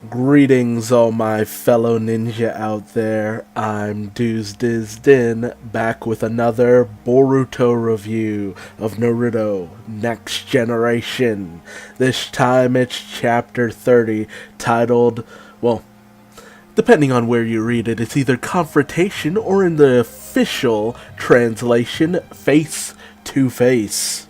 Greetings, all my fellow ninja out there. I'm Duuz-Diz-Din, back with another Boruto review of Naruto Next Generation. This time it's chapter 30, titled, well, depending on where you read it, it's either Confrontation or in the official translation, Face to Face,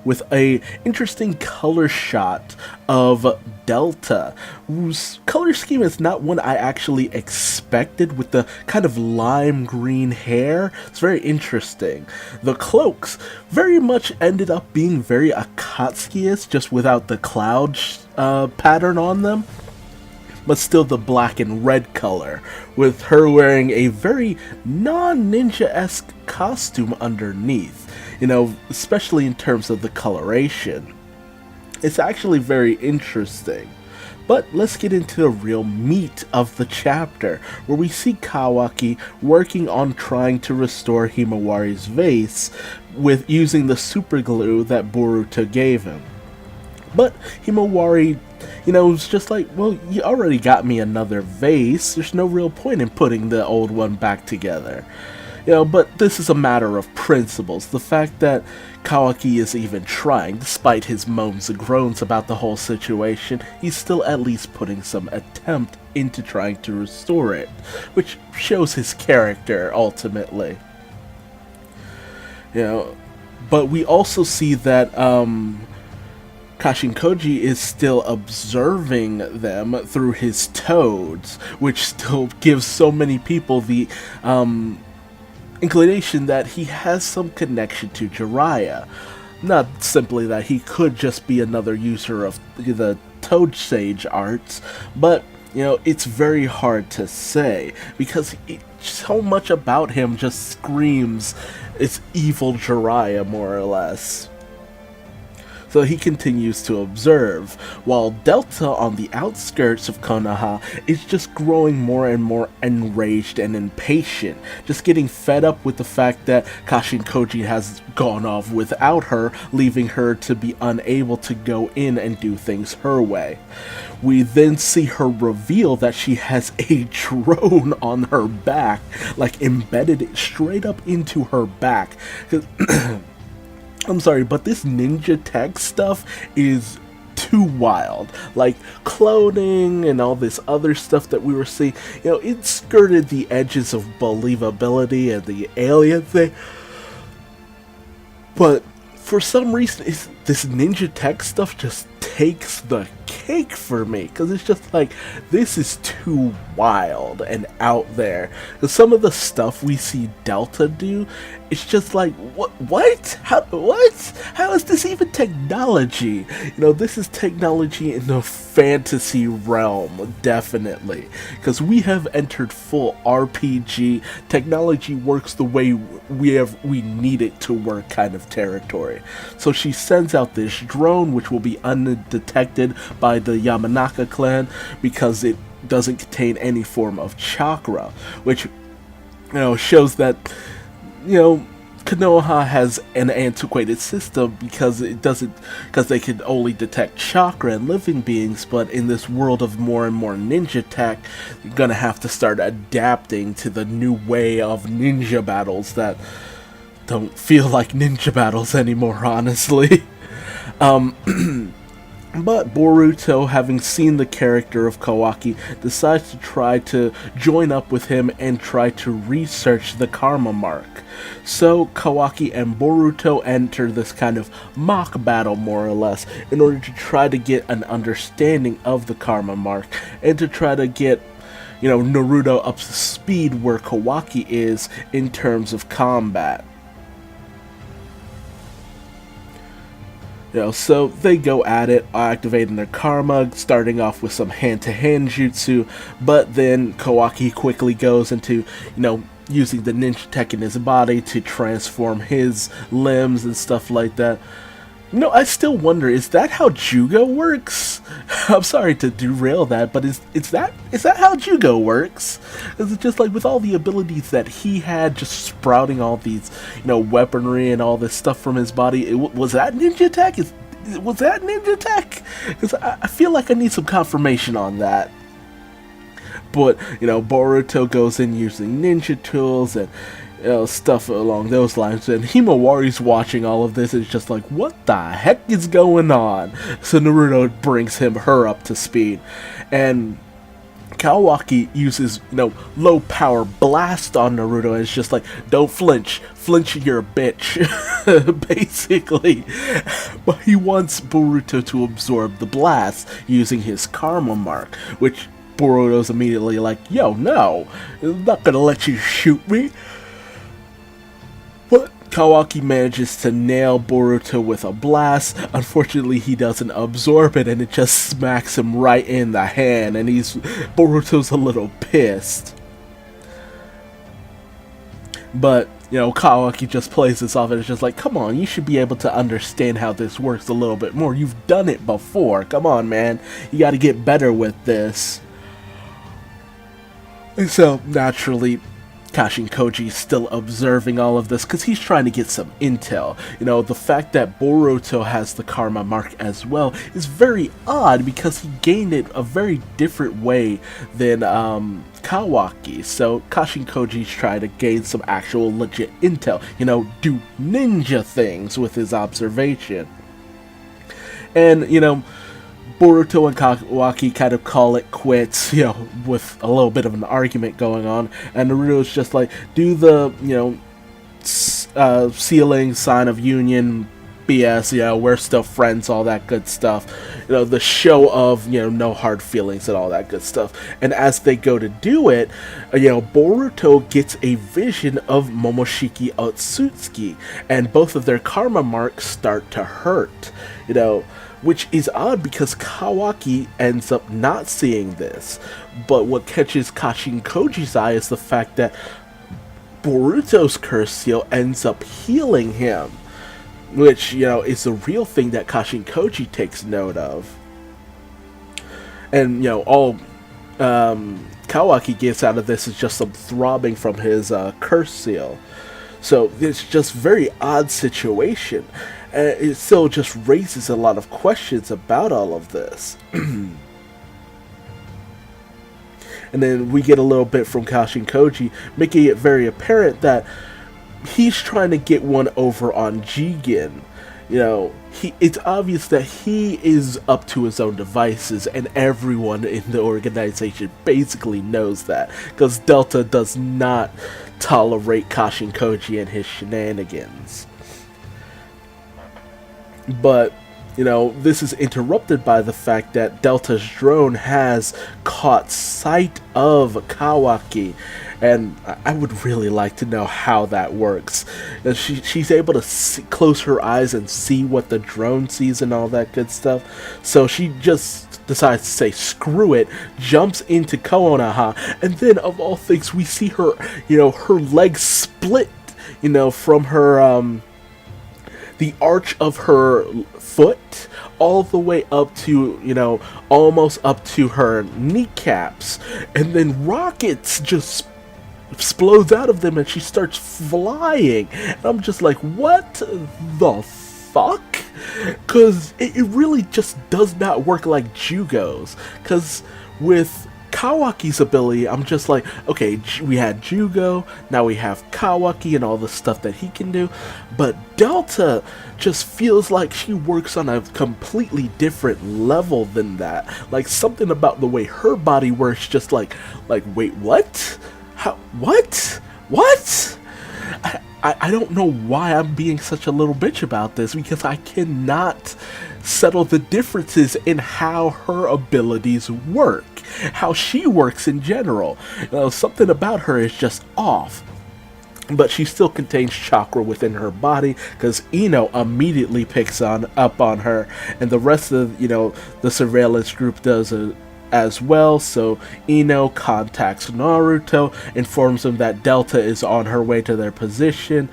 with a interesting color shot of Delta, whose color scheme is not one I actually expected, with the kind of lime green hair. It's very interesting. The cloaks very much ended up being very Akatsuki-ish, just without the cloud pattern on them, but still the black and red color, with her wearing a very non-ninja-esque costume underneath, especially in terms of the coloration. It's actually very interesting. But let's get into the real meat of the chapter, where we see Kawaki working on trying to restore Himawari's vase with using the super glue that Boruto gave him. But Himawari, was just like, well, you already got me another vase, there's no real point in putting the old one back together. But this is a matter of principles. The fact that Kawaki is even trying, despite his moans and groans about the whole situation, he's still at least putting some attempt into trying to restore it, which shows his character, ultimately. But we also see that, Kashinkoji is still observing them through his toads, which still gives so many people the inclination that he has some connection to Jiraiya. Not simply that he could just be another user of the Toad Sage arts, but it's very hard to say, because so much about him just screams it's evil Jiraiya, more or less. So he continues to observe, while Delta on the outskirts of Konoha is just growing more and more enraged and impatient, just getting fed up with the fact that Kashinkoji has gone off without her, leaving her to be unable to go in and do things her way. We then see her reveal that she has a drone on her back, like embedded straight up into her back. I'm sorry, but this ninja tech stuff is too wild. Like, cloning and all this other stuff that we were seeing, it skirted the edges of believability and the alien thing. But for some reason, this ninja tech stuff just takes the cake for me, because it's just like, this is too wild and out there. Because some of the stuff we see Delta do, it's just like, what? How is this even technology? This is technology in the fantasy realm, definitely. Because we have entered full RPG, technology works the way we need it to work kind of territory. So she sends out this drone, which will be undetected by the Yamanaka clan, because it doesn't contain any form of chakra, which shows that Konoha has an antiquated system, because they can only detect chakra in living beings. But in this world of more and more ninja tech, you're gonna have to start adapting to the new way of ninja battles that don't feel like ninja battles anymore, honestly. But Boruto, having seen the character of Kawaki, decides to try to join up with him and try to research the karma mark. So Kawaki and Boruto enter this kind of mock battle, more or less, in order to try to get an understanding of the karma mark, and to try to get Naruto up to speed where Kawaki is in terms of combat. So they go at it, activating their karma, starting off with some hand-to-hand jutsu, but then Kawaki quickly goes into, using the ninja tech in his body to transform his limbs and stuff like that. I still wonder, is that how Jugo works? I'm sorry to derail that, but is that how Jugo works? Is it just like, with all the abilities that he had, just sprouting all these, weaponry and all this stuff from his body, was that ninja tech? Was that ninja tech? Because I feel like I need some confirmation on that. But, Boruto goes in using ninja tools and stuff along those lines. And Himawari's watching all of this and is just like, what the heck is going on? So Naruto brings her up to speed. And Kawaki uses, low power blast on Naruto, and it's just like, don't flinch, you're a bitch, basically. But he wants Boruto to absorb the blast using his karma mark, which Boruto's immediately like, yo, no, I'm not gonna let you shoot me. But Kawaki manages to nail Boruto with a blast. Unfortunately, he doesn't absorb it, and it just smacks him right in the hand, and Boruto's a little pissed. But, Kawaki just plays this off, and it's just like, come on, you should be able to understand how this works a little bit more. You've done it before. Come on, man. You gotta get better with this. And so, naturally, Kashin Koji's still observing all of this because he's trying to get some intel. The fact that Boruto has the karma mark as well is very odd because he gained it a very different way than Kawaki. So Kashin Koji's trying to gain some actual legit intel, do ninja things with his observation. And, Boruto and Kawaki kind of call it quits, with a little bit of an argument going on, and Naruto's just like, do the, sealing, sign of union, BS, we're still friends, all that good stuff, the show of, no hard feelings and all that good stuff. And as they go to do it, Boruto gets a vision of Momoshiki Otsutsuki, and both of their karma marks start to hurt, which is odd because Kawaki ends up not seeing this. But what catches Kashin Koji's eye is the fact that Boruto's curse seal ends up healing him, which, is a real thing that Kashin Koji takes note of. And, all Kawaki gets out of this is just some throbbing from his curse seal. So it's just very odd situation. It still just raises a lot of questions about all of this. And then we get a little bit from Kashin Koji, making it very apparent that he's trying to get one over on Jigen. It's obvious that he is up to his own devices, and everyone in the organization basically knows that, because Delta does not tolerate Kashin Koji and his shenanigans. But, this is interrupted by the fact that Delta's drone has caught sight of Kawaki, and I would really like to know how that works. She's able to close her eyes and see what the drone sees and all that good stuff, so she just decides to say screw it, jumps into Konoha, and then of all things we see her, her legs split, from her, the arch of her foot all the way up to, almost up to her kneecaps, and then rockets just explodes out of them and she starts flying, and I'm just like, what the fuck? Because it really just does not work like Jugo's, because with Kawaki's ability, I'm just like, okay, we had Jugo, now we have Kawaki and all the stuff that he can do, but Delta just feels like she works on a completely different level than that. Like, something about the way her body works, just like, wait, what? How, what? I don't know why I'm being such a little bitch about this, because I cannot settle the differences in how her abilities work, how she works in general. Something about her is just off. But she still contains chakra within her body, because Ino immediately picks up on her, and the rest of the surveillance group does as well. So Ino contacts Naruto, informs him that Delta is on her way to their position.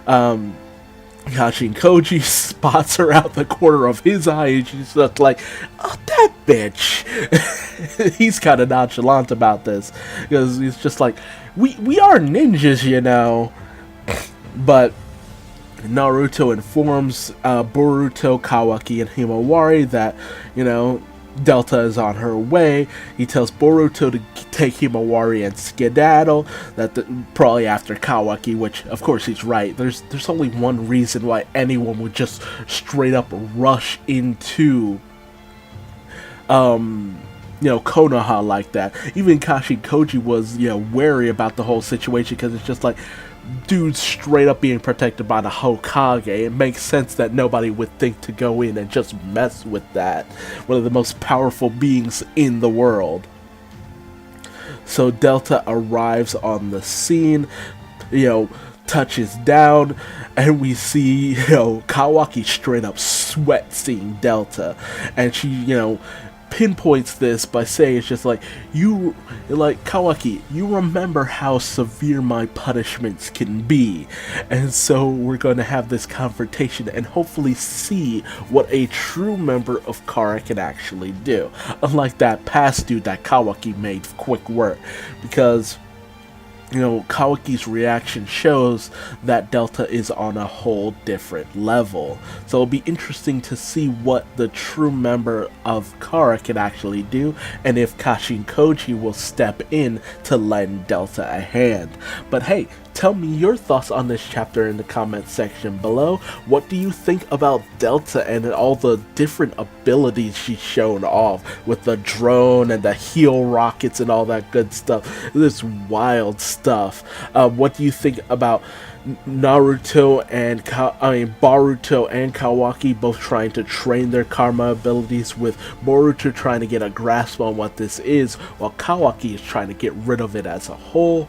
Kashin Koji spots her out the corner of his eye, and she's just like, oh, that bitch. He's kind of nonchalant about this, because he's just like, we are ninjas, But Naruto informs Boruto, Kawaki, and Himawari that, you know, Delta is on her way. He tells Boruto to take Himawari and skedaddle. Probably after Kawaki, which of course he's right. There's only one reason why anyone would just straight up rush into Konoha like that. Even Kashi Koji was, wary about the whole situation, because it's just like, dude's straight up being protected by the Hokage. It makes sense that nobody would think to go in and just mess with that. One of the most powerful beings in the world. So Delta arrives on the scene, touches down, and we see, Kawaki straight up sweat seeing Delta. And she, pinpoints this by saying, it's just like, Kawaki, you remember how severe my punishments can be, and so we're going to have this confrontation and hopefully see what a true member of Kara can actually do, unlike that past dude that Kawaki made quick work, because Kawaki's reaction shows that Delta is on a whole different level. So it'll be interesting to see what the true member of Kara can actually do, and if Kashin Koji will step in to lend Delta a hand. But hey, tell me your thoughts on this chapter in the comment section below. What do you think about Delta and all the different abilities she's shown off with the drone and the heel rockets and all that good stuff? This wild stuff. What do you think about Boruto and Kawaki both trying to train their karma abilities, with Boruto trying to get a grasp on what this is, while Kawaki is trying to get rid of it as a whole?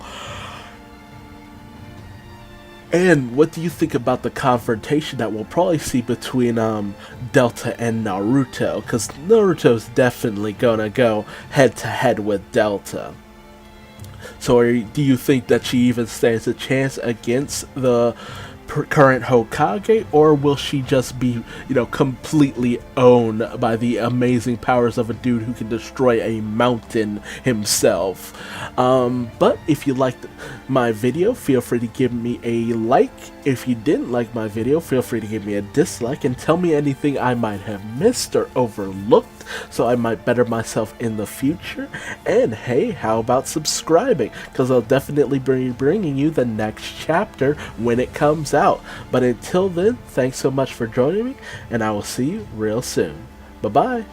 And what do you think about the confrontation that we'll probably see between Delta and Naruto? Because Naruto's definitely gonna go head to head with Delta. So do you think that she even stands a chance against the current Hokage, or will she just be, completely owned by the amazing powers of a dude who can destroy a mountain himself? But if you liked my video, feel free to give me a like. If you didn't like my video, feel free to give me a dislike and tell me anything I might have missed or overlooked, so I might better myself in the future. And hey, how about subscribing, because I'll definitely be bringing you the next chapter when it comes out. But until then, thanks so much for joining me, and I will see you real soon. Bye bye.